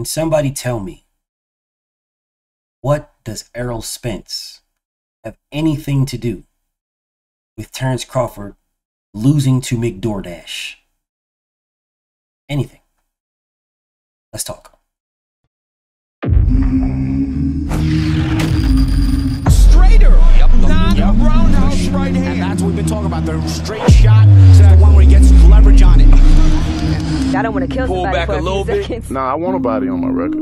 Can somebody tell me, what does Errol Spence have anything to do with Terence Crawford losing to McDoordash? Anything. Let's talk. Straighter. Yep. Not roundhouse right hand. And that's what we've been talking about. The straight shot is the one where he gets leverage on it. I don't want to kill Pull somebody back for a little bit. seconds. Nah, I want a body on my record.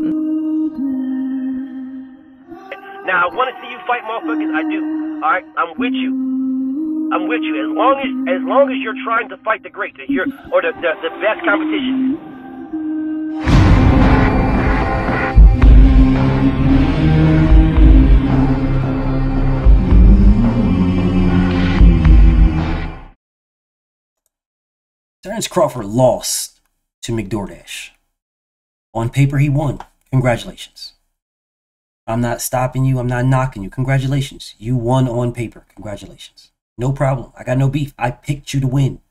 Now, I want to see you fight motherfuckers. I do. All right? I'm with you. I'm with you. As long as you're trying to fight the great, the best competition. Terence Crawford lost to McDoordash. On paper, he won. Congratulations. I'm not stopping you. I'm not knocking you. Congratulations. You won on paper. Congratulations. No problem. I got no beef. I picked you to win.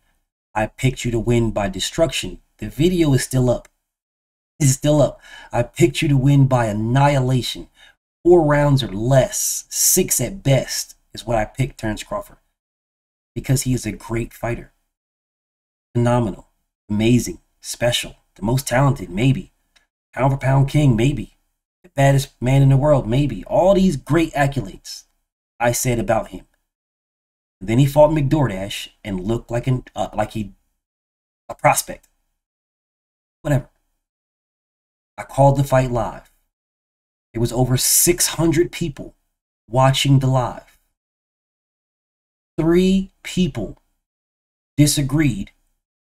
I picked you to win by destruction. The video is still up. It's still up. I picked you to win by annihilation. 4 rounds or less. 6 at best is what I picked Terence Crawford. Because he is a great fighter. Phenomenal. Amazing. Special. The most talented, maybe. Pound for pound king, maybe. The baddest man in the world, maybe. All these great accolades I said about him. Then he fought McDoordash and looked like a prospect. Whatever. I called the fight live. There was over 600 people watching the live. 3 people disagreed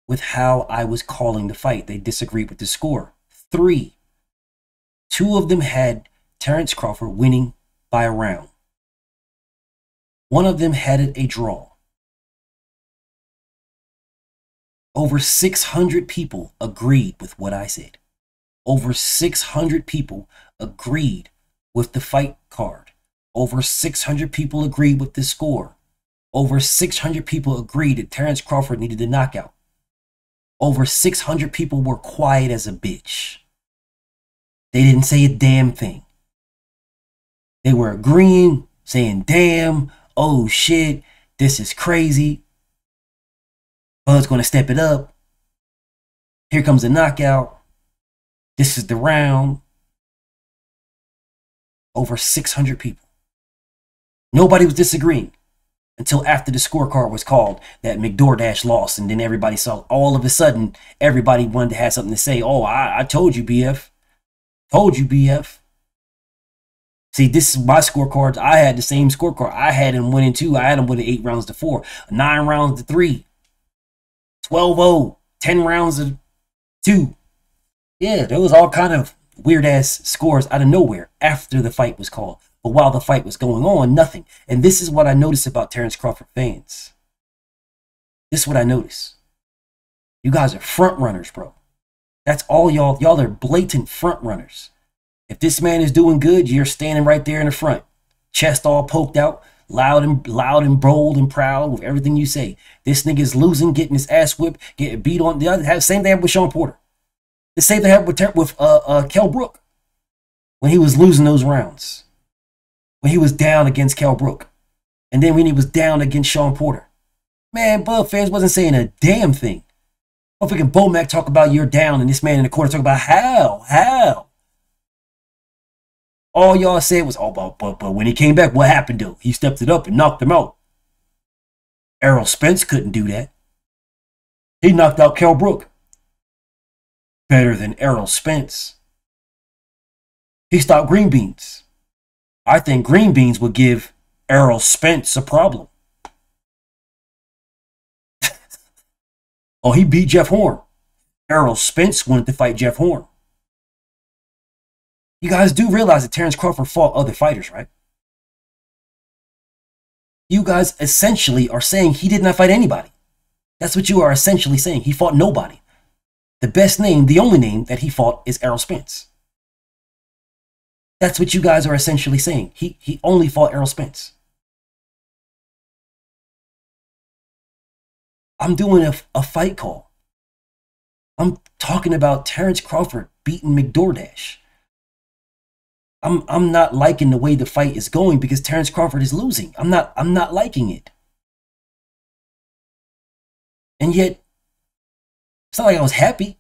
with how I was calling the fight. They disagreed with the score. 3. 2 of them had Terence Crawford winning by a round. 1 of them had it a draw. Over 600 people agreed with what I said. Over 600 people agreed with the fight card. Over 600 people agreed with the score. Over 600 people agreed that Terence Crawford needed a knockout. Over 600 people were quiet as a bitch. They didn't say a damn thing. They were agreeing, saying, damn, oh shit, this is crazy. Bud's going to step it up. Here comes a knockout. This is the round. Over 600 people. Nobody was disagreeing until after the scorecard was called that McDoordash lost, and then everybody saw, all of a sudden, everybody wanted to have something to say. Oh, I told you, BF. Told you, BF. See, this is my scorecards. I had the same scorecard. I had him winning 2. I had him winning 8 rounds to 4, 9 rounds to 3, 12-0, 10 rounds to 2. Yeah, there was all kind of weird-ass scores out of nowhere after the fight was called. But while the fight was going on, nothing. And this is what I noticed about Terence Crawford fans. This is what I noticed. You guys are front runners, bro. That's all y'all. Y'all are blatant front runners. If this man is doing good, you're standing right there in the front. Chest all poked out, loud and bold and proud with everything you say. This nigga is losing, getting his ass whipped, getting beat on. The other same thing happened with Sean Porter. The same thing happened with Kell Brook when he was losing those rounds. When he was down against Kell Brook. And then when he was down against Sean Porter. Man, Bud fans wasn't saying a damn thing. Motherfucking Bomac talk about you're down, and this man in the corner talk about how. All y'all said was, oh, but when he came back, what happened to him? He stepped it up and knocked him out. Errol Spence couldn't do that. He knocked out Kell Brook. Better than Errol Spence. He stopped green beans. I think green beans would give Errol Spence a problem. Oh, he beat Jeff Horn. Errol Spence wanted to fight Jeff Horn. You guys do realize that Terence Crawford fought other fighters, right? You guys essentially are saying he did not fight anybody. That's what you are essentially saying. He fought nobody. The best name, the only name that he fought is Errol Spence. That's what you guys are essentially saying. He only fought Errol Spence. I'm doing a fight call. I'm talking about Terence Crawford beaten McDoordash. I'm not liking the way the fight is going because Terrence Crawford is losing. I'm not liking it. And yet, it's not like I was happy.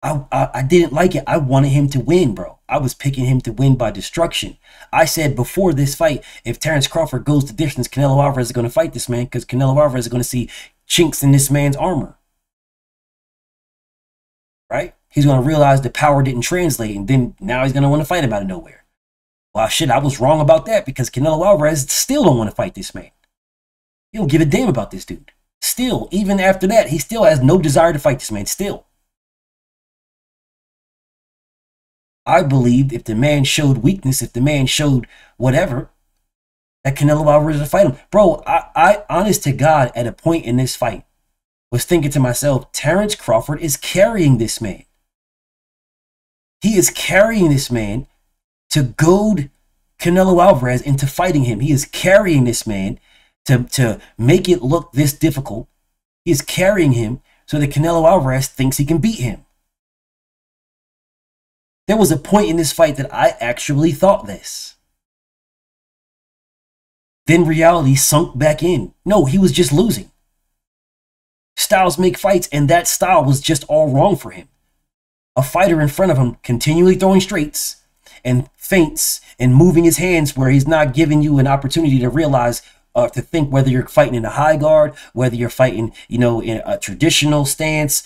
I didn't like it. I wanted him to win, bro. I was picking him to win by destruction. I said before this fight, if Terrence Crawford goes the distance, Canelo Alvarez is going to fight this man because Canelo Alvarez is going to see chinks in this man's armor. Right? He's going to realize the power didn't translate, and then now he's going to want to fight him out of nowhere. Well, shit, I was wrong about that because Canelo Alvarez still don't want to fight this man. He don't give a damn about this dude. Still, even after that, he still has no desire to fight this man. Still. I believed if the man showed weakness, if the man showed whatever, that Canelo Alvarez would fight him. Bro, I honest to God, at a point in this fight, was thinking to myself, Terrence Crawford is carrying this man. He is carrying this man to goad Canelo Alvarez into fighting him. He is carrying this man to make it look this difficult. He is carrying him so that Canelo Alvarez thinks he can beat him. There was a point in this fight that I actually thought this. Then reality sunk back in. No, he was just losing. Styles make fights, and that style was just all wrong for him. A fighter in front of him continually throwing straights and feints and moving his hands where he's not giving you an opportunity to realize, to think whether you're fighting in a high guard, whether you're fighting, in a traditional stance.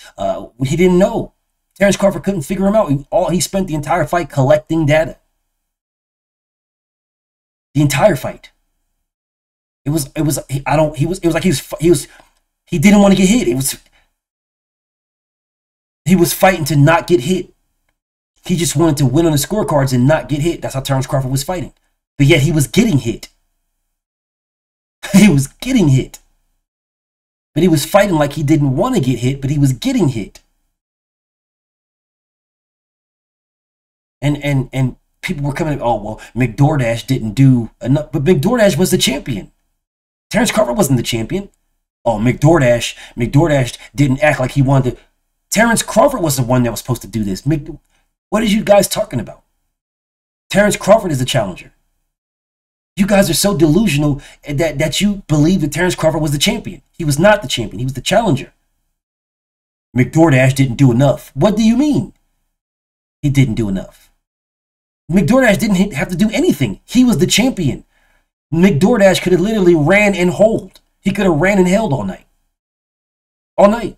He didn't know. Terrence Crawford couldn't figure him out. He spent the entire fight collecting data. The entire fight. He didn't want to get hit. He was fighting to not get hit. He just wanted to win on the scorecards and not get hit. That's how Terrence Crawford was fighting. But yet he was getting hit. He was getting hit. But he was fighting like he didn't want to get hit, but he was getting hit. And people were coming, oh, well, McDoordash didn't do enough. But McDoordash was the champion. Terrence Crawford wasn't the champion. Oh, McDoordash didn't act like he wanted to. Terrence Crawford was the one that was supposed to do this. What are you guys talking about? Terrence Crawford is the challenger. You guys are so delusional that you believe that Terrence Crawford was the champion. He was not the champion. He was the challenger. McDoordash didn't do enough. What do you mean? He didn't do enough. McDoordash didn't have to do anything. He was the champion. McDoordash could have literally ran and held. He could have ran and held all night. All night.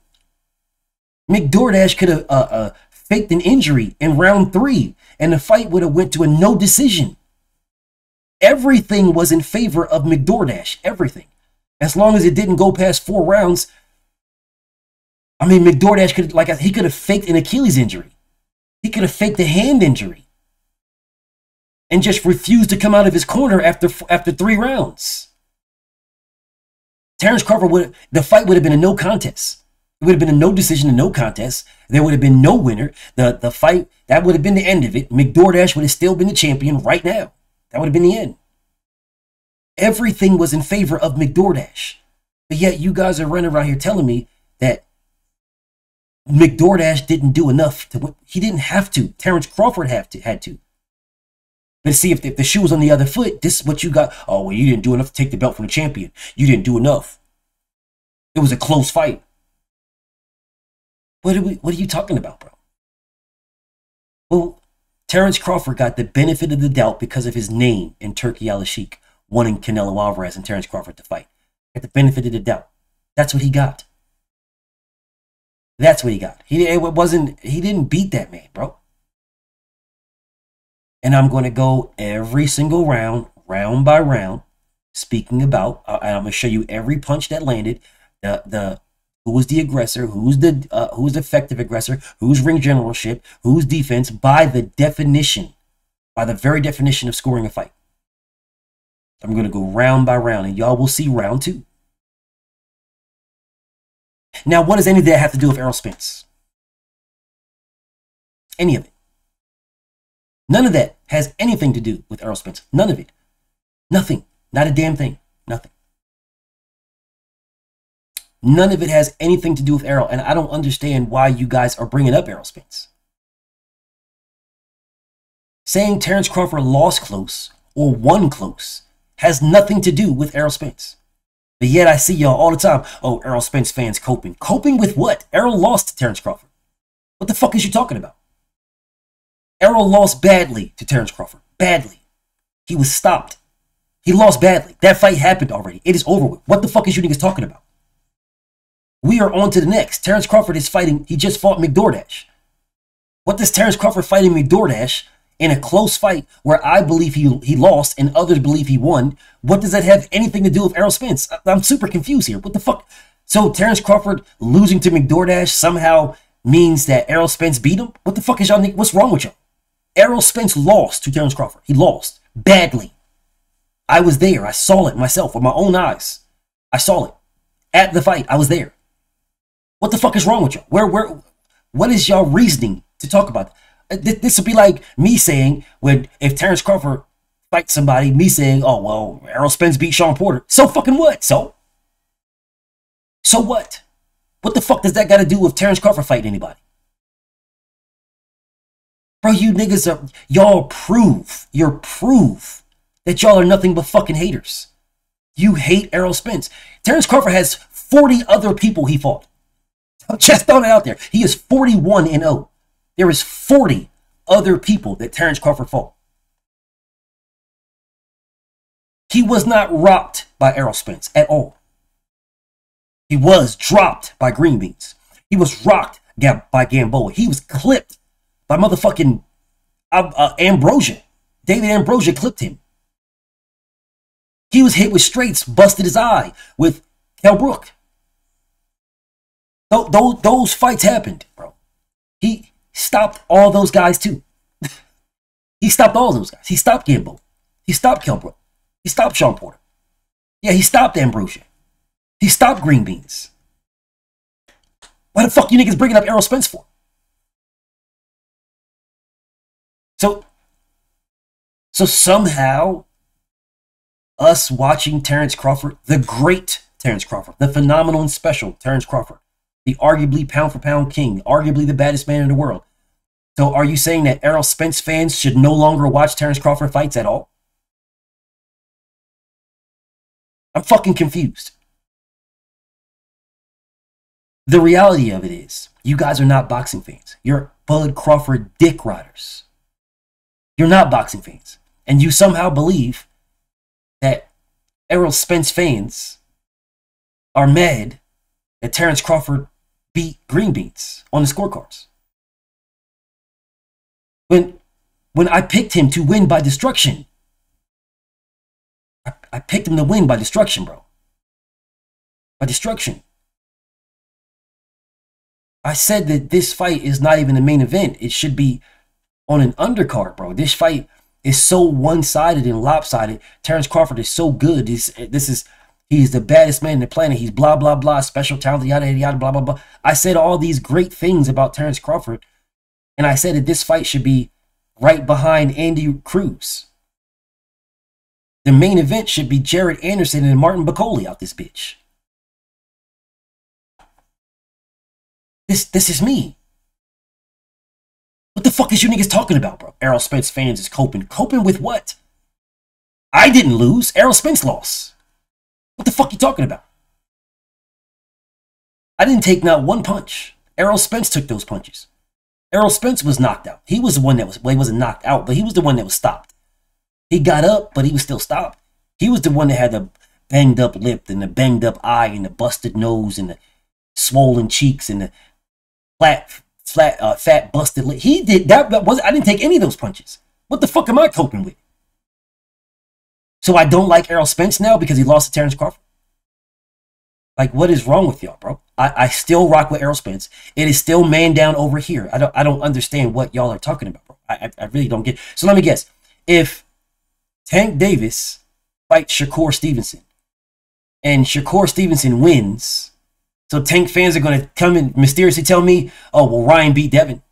McDoordash could have faked an injury in round 3, and the fight would have went to a no decision. Everything was in favor of McDoordash. Everything. As long as it didn't go past 4 rounds. I mean, McDoordash could have faked an Achilles injury. He could have faked a hand injury. And just refused to come out of his corner after 3 rounds. Terrence Crawford the fight would have been a no contest. It would have been a no decision, a no contest. There would have been no winner. The fight, that would have been the end of it. McDoordash would have still been the champion right now. That would have been the end. Everything was in favor of McDoordash. But yet you guys are running around here telling me that McDoordash didn't do enough to win. He didn't have to. Terrence Crawford had to. But see, if the shoe was on the other foot, this is what you got. Oh, well, you didn't do enough to take the belt from the champion. You didn't do enough. It was a close fight. What are you talking about, bro? Well, Terrence Crawford got the benefit of the doubt because of his name in Turki Al-Sheikh, wanting Canelo Alvarez and Terrence Crawford to fight. Got the benefit of the doubt. That's what he got. That's what he got. He didn't beat that man, bro. And I'm going to go every single round, round by round, speaking about, and I'm going to show you every punch that landed, who was the aggressor, who's the effective aggressor, who's ring generalship, who's defense, by the definition, by the very definition of scoring a fight. I'm going to go round by round, and y'all will see round 2. Now, what does any of that have to do with Errol Spence? Any of it. None of that has anything to do with Errol Spence. None of it. Nothing. Not a damn thing. Nothing. None of it has anything to do with Errol, and I don't understand why you guys are bringing up Errol Spence. saying Terrence Crawford lost close or won close has nothing to do with Errol Spence. But yet I see y'all all the time. Oh, Errol Spence fans coping. Coping with what? Errol lost to Terrence Crawford. What the fuck is you talking about? Errol lost badly to Terrence Crawford. Badly. He was stopped. He lost badly. That fight happened already. It is over with. What the fuck is you niggas talking about? We are on to the next. Terrence Crawford is fighting. He just fought McDoordash. What does Terrence Crawford fighting McDoordash in a close fight where I believe he lost and others believe he won? What does that have anything to do with Errol Spence? I'm super confused here. What the fuck? So Terrence Crawford losing to McDoordash somehow means that Errol Spence beat him? What the fuck is y'all? What's wrong with y'all? Errol Spence lost to Terrence Crawford. He lost badly. I was there. I saw it myself with my own eyes. I saw it at the fight. I was there. What the fuck is wrong with y'all? What is y'all reasoning to talk about? This would be like me saying, if Terrence Crawford fights somebody, me saying, oh, well, Errol Spence beat Sean Porter. So fucking what? So what? What the fuck does that got to do with Terrence Crawford fighting anybody? Bro, you niggas y'all prove that y'all are nothing but fucking haters. You hate Errol Spence. Terrence Crawford has 40 other people he fought. I'm just throwing it out there. He is 41-0. There is 40 other people that Terrence Crawford fought. He was not rocked by Errol Spence at all. He was dropped by Green Beans. He was rocked by Gamboa. He was clipped by motherfucking Ambrosia. David Ambrosia clipped him. He was hit with straights, busted his eye with Kell Brook. Those fights happened, bro. He stopped all those guys too. He stopped all those guys. He stopped Gamboa. He stopped Kell Brook. He stopped Sean Porter. Yeah, he stopped Ambrosia. He stopped Green Beans. Why the fuck you niggas bringing up Errol Spence for? So somehow, us watching Terrence Crawford, the great Terrence Crawford, the phenomenal and special Terrence Crawford, the arguably pound-for-pound king, arguably the baddest man in the world. So are you saying that Errol Spence fans should no longer watch Terrence Crawford fights at all? I'm fucking confused. The reality of it is, you guys are not boxing fans. You're Bud Crawford dick riders. You're not boxing fans. And you somehow believe that Errol Spence fans are mad that Terrence Crawford beat Green Beans on the scorecards. When I picked him to win by destruction. I picked him to win by destruction, bro. By destruction. I said that this fight is not even the main event. It should be on an undercard, bro. This fight is so one-sided and lopsided. Terrence Crawford is so good. He's the baddest man on the planet. He's blah, blah, blah, special talent, yada, yada, yada, blah, blah, blah. I said all these great things about Terrence Crawford, and I said that this fight should be right behind Andy Cruz. The main event should be Jared Anderson and Martin Bakole out this bitch. This is me. What the fuck is you niggas talking about, bro? Errol Spence fans is coping. Coping with what? I didn't lose. Errol Spence lost. What the fuck you talking about? I didn't take not one punch. Errol Spence took those punches. Errol Spence was knocked out. He was the one that was, well, he wasn't knocked out, but he was the one that was stopped. He got up, but he was still stopped. He was the one that had the banged up lip and the banged up eye and the busted nose and the swollen cheeks and the fat busted lip. He did that. I didn't take any of those punches. What the fuck am I coping with? So I don't like Errol Spence now because he lost to Terrence Crawford? Like, what is wrong with y'all, bro? I still rock with Errol Spence. It is still man down over here. I don't understand what y'all are talking about, bro. I really don't get. So let me guess. If Tank Davis fights Shakur Stevenson and Shakur Stevenson wins, so Tank fans are going to come and mysteriously tell me, oh, well, Ryan beat Devin.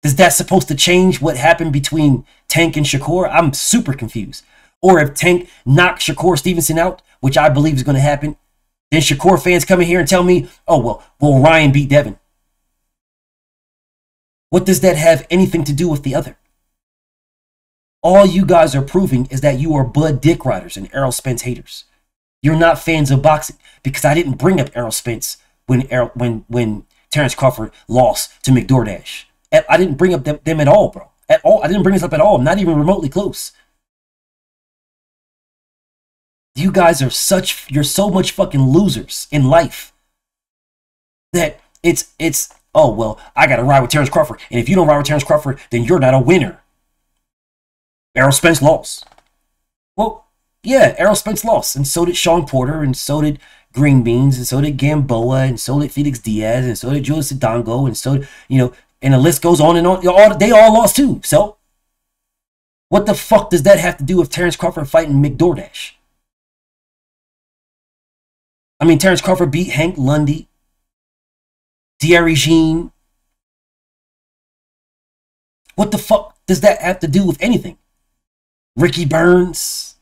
Is that supposed to change what happened between Tank and Shakur? I'm super confused. Or if Tank knocks Shakur Stevenson out, which I believe is going to happen, then Shakur fans come in here and tell me, oh, well, Ryan beat Devin. What does that have anything to do with the other? All you guys are proving is that you are Bud Dick Riders and Errol Spence haters. You're not fans of boxing, because I didn't bring up Errol Spence when Terrence Crawford lost to McDoordash. I didn't bring up them at all, bro. At all. I didn't bring this up at all. Not even remotely close. You guys are you're so much fucking losers in life that it's oh, well, I got to ride with Terrence Crawford. And if you don't ride with Terrence Crawford, then you're not a winner. Errol Spence lost. Well, yeah, Errol Spence lost. And so did Sean Porter, and so did Green Beans, and so did Gamboa, and so did Felix Diaz, and so did Julius Odongo, and so did, and the list goes on and on. They all lost too. So what the fuck does that have to do with Terrence Crawford fighting McDoordash? I mean, Terrence Crawford beat Hank Lundy, Thierry Jean. What the fuck does that have to do with anything? Ricky Burns.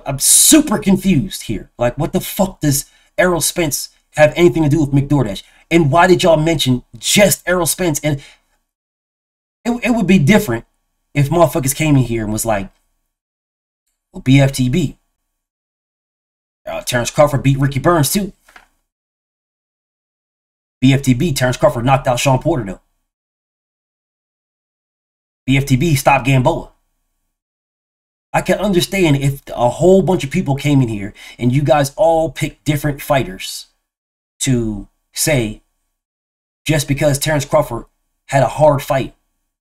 I'm super confused here. Like, what the fuck does Errol Spence have anything to do with McDoordash? And why did y'all mention just Errol Spence? And it would be different if motherfuckers came in here and was like, well, BFTB. Terrence Crawford beat Ricky Burns too. BFTB, Terrence Crawford knocked out Sean Porter though. BFTB stopped Gamboa. I can understand if a whole bunch of people came in here and you guys all picked different fighters to say, just because Terrence Crawford had a hard fight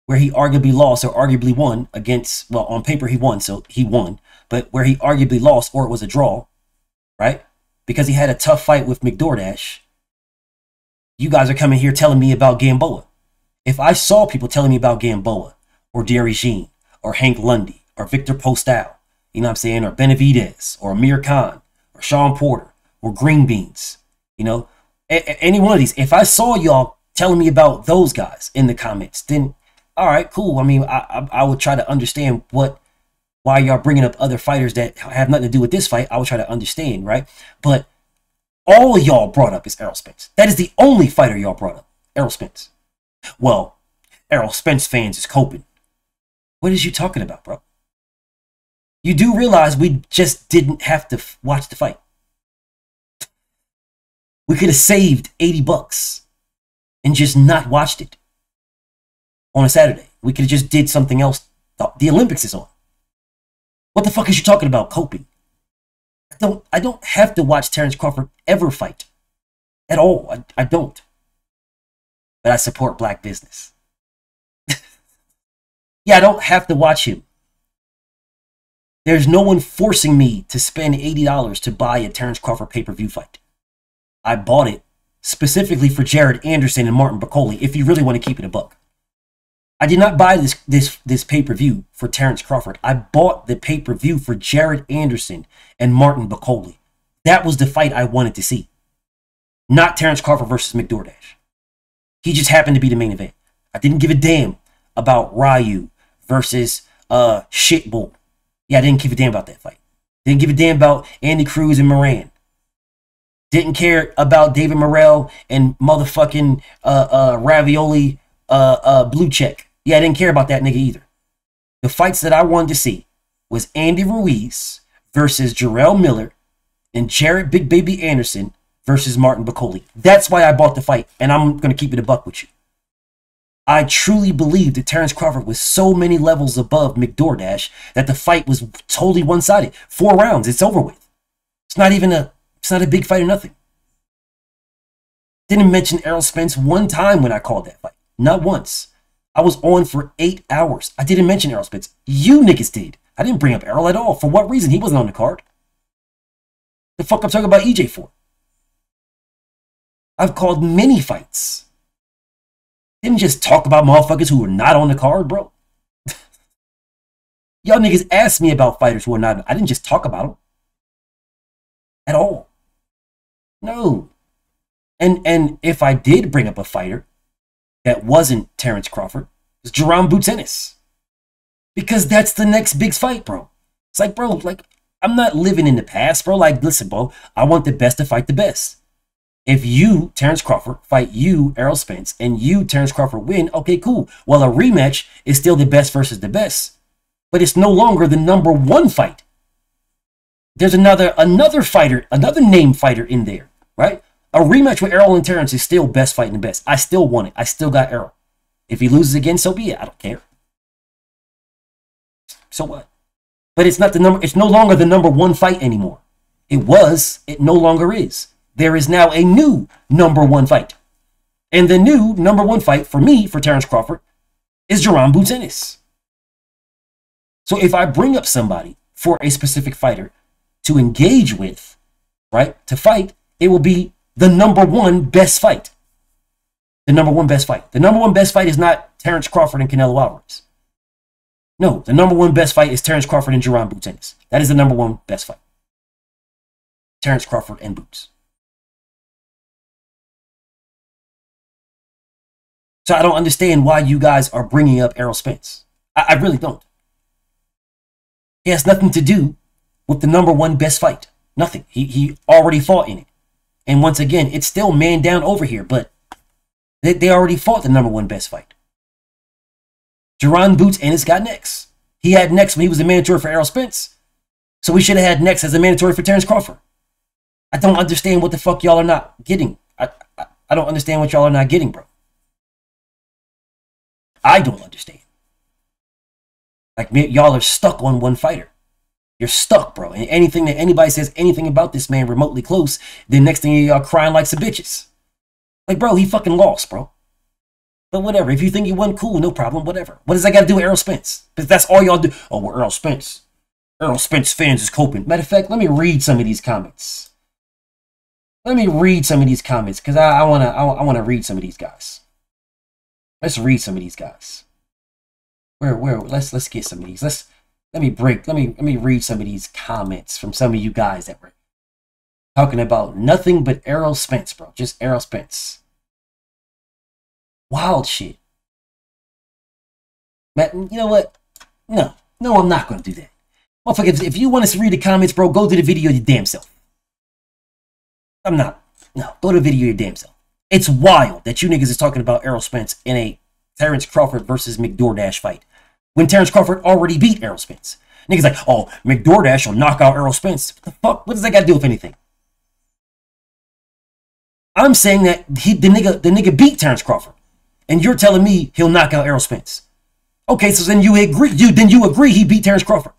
where he arguably lost or arguably won against, well, on paper he won, so he won, but where he arguably lost or it was a draw, right? Because he had a tough fight with McDoordash. You guys are coming here telling me about Gamboa. If I saw people telling me about Gamboa or Thierry Jean or Hank Lundy or Victor Postal, you know what I'm saying, or Benavidez or Amir Khan or Sean Porter or Green Beans, any one of these, if I saw y'all telling me about those guys in the comments, then all right, cool. I mean, I would try to understand why y'all bringing up other fighters that have nothing to do with this fight. I would try to understand, right? But all y'all brought up is Errol Spence. That is the only fighter y'all brought up, Errol Spence. Well, Errol Spence fans is coping. What is you talking about, bro? You do realize we just didn't have to watch the fight. We could have saved $80 and just not watched it on a Saturday. We could have just did something else. The Olympics is on. What the fuck is you talking about coping? I don't have to watch Terrence Crawford ever fight. At all. I don't. But I support black business. Yeah, I don't have to watch him. There's no one forcing me to spend $80 to buy a Terrence Crawford pay-per-view fight. I bought it specifically for Jared Anderson and Martin Bakole, if you really want to keep it a buck. I did not buy this pay-per-view for Terrence Crawford. I bought the pay-per-view for Jared Anderson and Martin Bakole. That was the fight I wanted to see. Not Terrence Crawford versus McDoordash. He just happened to be the main event. I didn't give a damn about Ryu versus Shitbull. Yeah, I didn't give a damn about that fight. Didn't give a damn about Andy Cruz and Moran. Didn't care about David Morrell and motherfucking Ravioli Blue Check. Yeah, I didn't care about that nigga either. The fights that I wanted to see was Andy Ruiz versus Jarrell Miller and Jared Big Baby Anderson versus Martin Bakole. That's why I bought the fight, and I'm going to keep it a buck with you. I truly believe that Terrence Crawford was so many levels above McDoordash that the fight was totally one-sided. 4 rounds, it's over with. It's not a big fight or nothing. Didn't mention Errol Spence one time when I called that fight. Not once. I was on for 8 hours. I didn't mention Errol Spence. You niggas did. I didn't bring up Errol at all. For what reason? He wasn't on the card. The fuck I'm talking about EJ for? I've called many fights. Didn't just talk about motherfuckers who were not on the card, bro. Y'all niggas asked me about fighters who are not. I didn't just talk about them. At all. No. And if I did bring up a fighter that wasn't Terrence Crawford, it's Jerome Boutenis. Because that's the next big fight, bro. It's like, bro, like, I'm not living in the past, bro. Like, listen, bro, I want the best to fight the best. If you, Terrence Crawford, fight you, Errol Spence, and you, Terrence Crawford, win, okay, cool. Well, a rematch is still the best versus the best, but it's no longer the #1 fight. There's another fighter, another named fighter in there, right? A rematch with Errol and Terrence is still best fighting the best. I still want it. I still got Errol. If he loses again, so be it. I don't care. So what? But it's not the number. It's no longer the #1 fight anymore. It was. It no longer is. There is now a new #1 fight. And the new #1 fight for me, for Terrence Crawford, is Jaron Boots Ennis. So if I bring up somebody for a specific fighter to engage with, right, to fight, it will be the #1 best fight. The #1 best fight. The #1 best fight is not Terrence Crawford and Canelo Alvarez. No, the #1 best fight is Terrence Crawford and Jaron Boots Ennis. That is the #1 best fight. Terrence Crawford and Boots. So I don't understand why you guys are bringing up Errol Spence. I really don't. It has nothing to do with the #1 best fight. Nothing. He already fought in it. And once again, it's still man down over here, but they already fought the #1 best fight. Jaron Boots Ennis got next. He had next when he was a mandatory for Errol Spence. So we should have had next as a mandatory for Terrence Crawford. I don't understand what the fuck y'all are not getting. I don't understand what y'all are not getting, bro. I don't understand. Like, y'all are stuck on one fighter. You're stuck, bro. And anything that anybody says anything about this man remotely close, then next thing y'all crying like some bitches. Like, bro, he fucking lost, bro. But whatever. If you think he won, cool, no problem, whatever. What does that got to do with Errol Spence? Because that's all y'all do. Oh, well, Errol Spence. Errol Spence fans is coping. Matter of fact, let me read some of these comments. Let me read some of these comments, because I wanna read some of these guys. Let's read some of these guys. Let's get some of these. Let me read some of these comments from some of you guys that were talking about nothing but Errol Spence, bro. Just Errol Spence. Wild shit. Matt, you know what? No, I'm not going to do that. Motherfucker, if you want us to read the comments, bro, go to the video your damn self. I'm not. No, go to the video your damn self. It's wild that you niggas is talking about Errol Spence in a Terrence Crawford versus McDoordash fight, when Terrence Crawford already beat Errol Spence. Niggas like, oh, McDoordash will knock out Errol Spence. What the fuck? What does that got to do with anything? I'm saying that the nigga beat Terrence Crawford, and you're telling me he'll knock out Errol Spence. Okay, so then you agree he beat Terrence Crawford,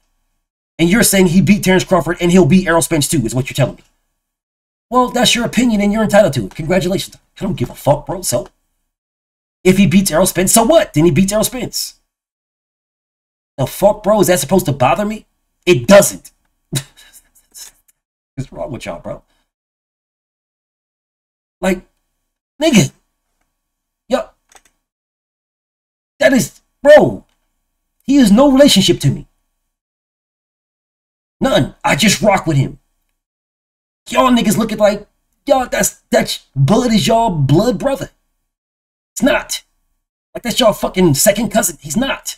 and you're saying he beat Terrence Crawford and he'll beat Errol Spence too, is what you're telling me. Well, that's your opinion and you're entitled to it. Congratulations. I don't give a fuck, bro. So if he beats Errol Spence, so what? Then he beats Errol Spence. The fuck, bro? Is that supposed to bother me? It doesn't. What's wrong with y'all, bro? Like, nigga. Yo. That is, bro. He is no relationship to me. None. I just rock with him. Y'all niggas looking like, y'all, that's Bud is y'all blood brother. It's not. Like, that's y'all fucking second cousin. He's not.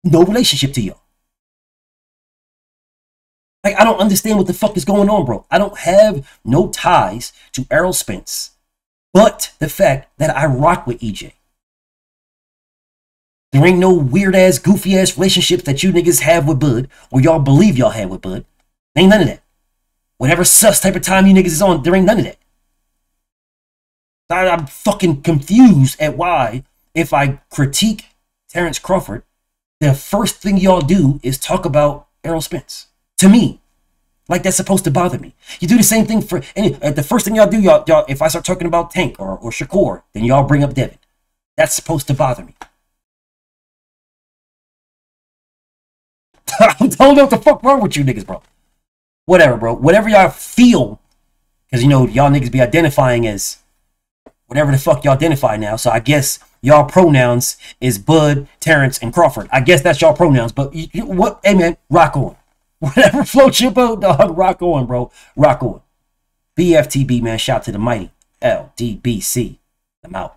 No relationship to y'all. Like, I don't understand what the fuck is going on, bro. I don't have no ties to Errol Spence, but the fact that I rock with EJ. There ain't no weird-ass, goofy-ass relationships that you niggas have with Bud, or y'all believe y'all have with Bud. There ain't none of that. Whatever sus type of time you niggas is on, there ain't none of that. I'm fucking confused at why, if I critique Terrence Crawford, the first thing y'all do is talk about Errol Spence. To me. Like that's supposed to bother me. You do the same thing for any, the first thing y'all do, y'all, if I start talking about Tank or Shakur, then y'all bring up Devin. That's supposed to bother me. I don't know what the fuck wrong with you niggas, bro. Whatever, bro. Whatever y'all feel, because you know y'all niggas be identifying as whatever the fuck y'all identify now. So I guess y'all pronouns is Bud, Terrence, and Crawford. I guess that's y'all pronouns. But what? Hey man, rock on. Whatever floats your boat, dog. Rock on, bro. Rock on. BFTB, man. Shout to the mighty LDBC. I'm out.